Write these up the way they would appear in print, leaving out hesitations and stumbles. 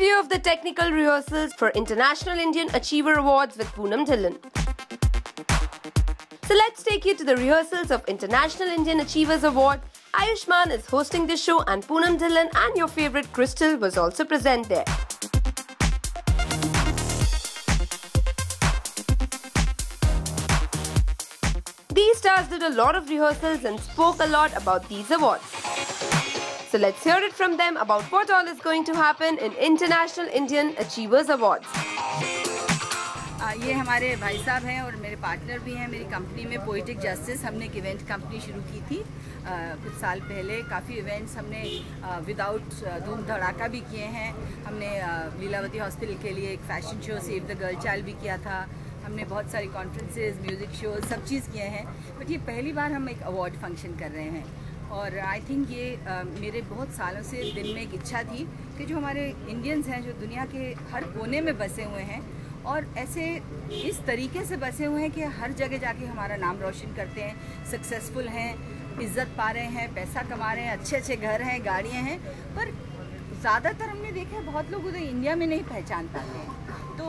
review of the technical rehearsals for International Indian Achiever Awards with Poonam Dhillon. So let's take you to the rehearsals of International Indian Achievers Award. Ayushmann is hosting this show and Poonam Dhillon and your favorite Crystal was also present there. These stars did a lot of rehearsals and spoke a lot about these awards. So let's hear it from them about what all is going to happen in International Indian Achievers Awards. ये हमारे भाई साहब हैं और मेरे partner भी हैं मेरी कंपनी में पोएटिक जस्टिस। हमने एक इवेंट कंपनी शुरू की थी कुछ साल पहले। काफ़ी इवेंट्स हमने विदाउट धूम धड़ाका भी किए हैं। हमने लीलावती हॉस्पिटल के लिए एक fashion show save the girl child भी किया था। हमने बहुत सारी कॉन्फ्रेंसेस, म्यूज़िक शोज, सब चीज़ किए हैं। बट ये पहली बार हम एक अवार्ड फंक्शन कर रहे हैं और आई थिंक ये मेरे बहुत सालों से दिल में एक इच्छा थी कि जो हमारे इंडियंस हैं जो दुनिया के हर कोने में बसे हुए हैं और ऐसे इस तरीके से बसे हुए हैं कि हर जगह जाके हमारा नाम रोशन करते हैं, सक्सेसफुल हैं, इज्जत पा रहे हैं, पैसा कमा रहे हैं, अच्छे अच्छे घर हैं, गाड़ियाँ हैं, पर ज़्यादातर हमने देखा है बहुत लोग उधर इंडिया में नहीं पहचान पाते हैं। तो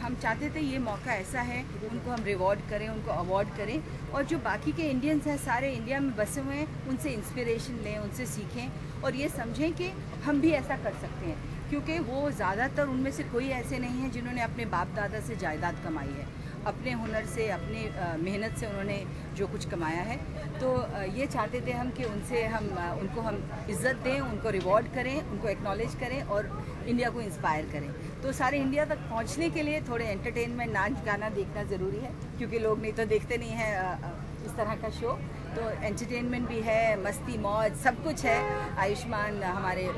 हम चाहते थे ये मौका ऐसा है उनको हम रिवॉर्ड करें, उनको अवार्ड करें और जो बाकी के इंडियंस हैं सारे इंडिया में बसे हुए हैं उनसे इंस्पिरेशन लें, उनसे सीखें और ये समझें कि हम भी ऐसा कर सकते हैं, क्योंकि वो ज़्यादातर उनमें से कोई ऐसे नहीं हैं जिन्होंने अपने बाप दादा से जायदाद कमाई है। अपने हुनर से, अपने मेहनत से उन्होंने जो कुछ कमाया है। तो ये चाहते थे हम कि उनको हम इज़्ज़त दें, उनको रिवॉर्ड करें, उनको एक्नॉलेज करें और इंडिया को इंस्पायर करें। तो सारे इंडिया तक पहुंचने के लिए थोड़े एंटरटेनमेंट, नाच गाना देखना ज़रूरी है, क्योंकि लोग नहीं तो देखते नहीं हैं इस तरह का शो। तो एंटरटेनमेंट भी है, मस्ती मौज सब कुछ है। आयुष्मान हमारे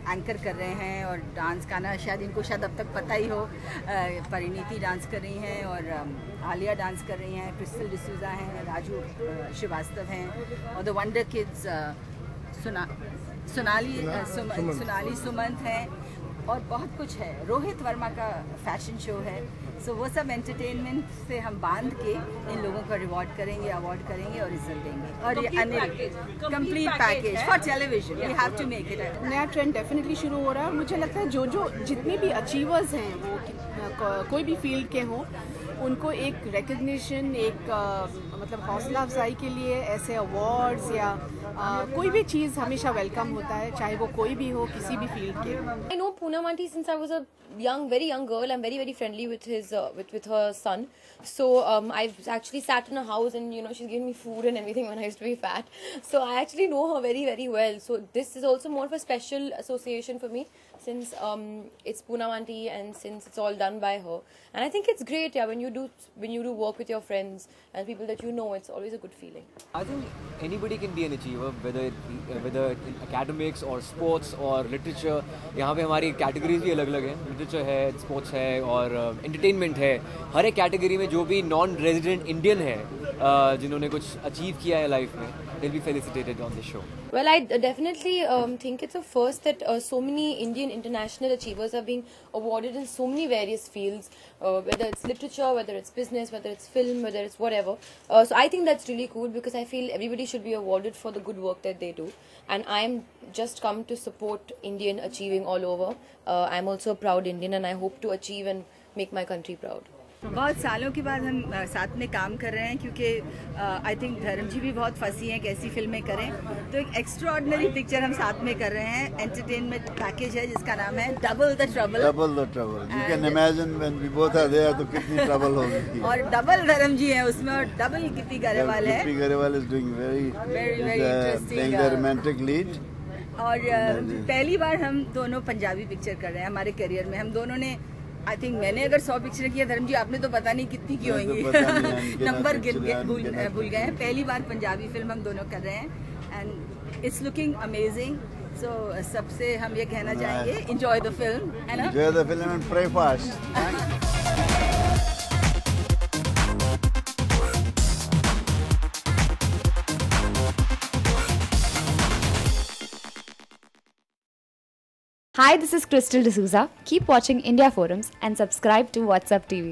एंकर कर रहे हैं और डांस गाना शायद इनको शायद अब तक पता ही हो। परिणीति डांस कर रही हैं और आलिया डांस कर रही हैं, क्रिस्टल डिसूजा हैं, राजू श्रीवास्तव हैं और the wonder kids Sonali Sumant हैं और बहुत कुछ है। रोहित वर्मा का फैशन शो है। सो वो सब एंटरटेनमेंट से हम बांध के इन लोगों का रिवॉर्ड करेंगे, अवार्ड करेंगे और इज्जत देंगे। और ये complete package for television, we have to make it. नया ट्रेंड डेफिनेटली शुरू हो रहा है और मुझे लगता है जो जितने भी अचीवर्स हैं वो कोई भी फील्ड के हों, उनको एक रिकग्निशन, एक मतलब हौसला अफजाई के लिए ऐसे अवार्ड्स या कोई भी चीज़ हमेशा वेलकम होता है, चाहे वो कोई भी हो, किसी भी फील्ड के। I know Poonam auntie since I was a very young girl. I'm very friendly with with her son. So I've actually sat in her house and she's given me food and everything when I used to be fat. So I actually know her very well. So this is also more of a special association for me since it's Poonam auntie and since it's all done by her. And I think it's great, yeah, when you do work with your friends and people that you know, it's always a good feeling. I think anybody can be an achiever, whether in academics or sports or literature. यहाँ पे हमारी categories भी अलग-अलग हैं। Literature है, sports है और entertainment है। हर एक कैटेगरी में जो भी नॉन रेजिडेंट इंडियन है जिन्होंने कुछ अचीव किया है लाइफ में, they'll be felicitated on this show. Well, I definitely think it's a first that so many Indian international achievers are being awarded in so many various fields, whether it's literature, whether it's business, whether it's film, whether it's whatever. So I think that's really cool because I feel everybody should be awarded for the good work that they do. And I'm just come to support Indian achieving all over. I'm also a proud Indian and I hope to achieve and make my country proud. बहुत सालों के बाद हम साथ में काम कर रहे हैं क्योंकि आई थिंक धर्म जी भी बहुत फंसी हैं कैसी फिल्में करें। तो एक एक्स्ट्राऑर्डिनरी पिक्चर हम साथ में कर रहे हैं। एंटरटेनमेंट पैकेज है जिसका नाम है double the trouble. Double the trouble, you can imagine when we both are there तो कितनी ट्रबल होगी। और डबल धर्म जी है उसमें और डबल गिप्पी गरेवाल है। Gippy Grewal is doing very interesting the romantic lead. और पहली बार हम दोनों पंजाबी पिक्चर कर रहे हैं हमारे करियर में। हम दोनों ने आई थिंक मैंने अगर 100 पिक्चर किया, धर्म जी आपने तो पता नहीं कितनी की होंगी। नंबर भूल गए हैं। पहली बार पंजाबी फिल्म हम दोनों कर रहे हैं एंड इट्स लुकिंग अमेजिंग। सो सबसे हम ये कहना चाहेंगे एंजॉय द फिल्म, है ना? Enjoy the film and pray fast. Hi, this is Crystal D'Souza. Keep watching India Forums and subscribe to WhatsApp TV.